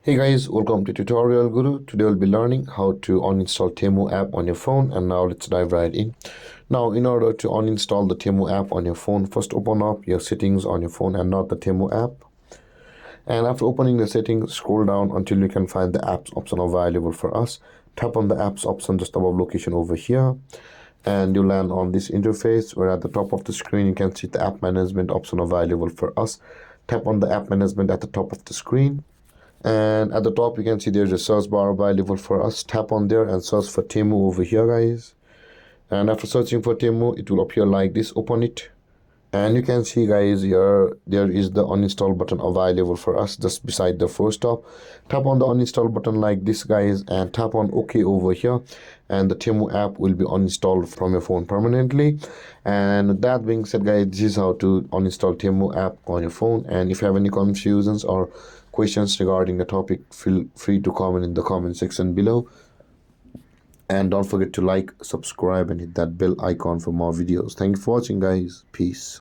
Hey guys, welcome to Tutorial Guru. Today we'll be learning how to uninstall Temu app on your phone, and now let's dive right in. Now, in order to uninstall the Temu app on your phone, first open up your settings on your phone and not the Temu app. And after opening the settings, scroll down until you can find the apps option available for us. Tap on the apps option just above location over here, and you land on this interface where at the top of the screen you can see the app management option available for us. Tap on the app management at the top of the screen. And at the top you can see there's a search bar available for us. Tap on there and search for Temu over here, guys. And after searching for Temu, it will appear like this. Open it, and you can see, guys, here there is the uninstall button available for us just beside the first top. Tap on the uninstall button like this, guys, and tap on OK over here, and the Temu app will be uninstalled from your phone permanently. And with that being said, guys, this is how to uninstall Temu app on your phone. And if you have any confusions or questions regarding the topic, feel free to comment in the comment section below. And don't forget to like, subscribe, and hit that bell icon for more videos. Thank you for watching, guys. Peace.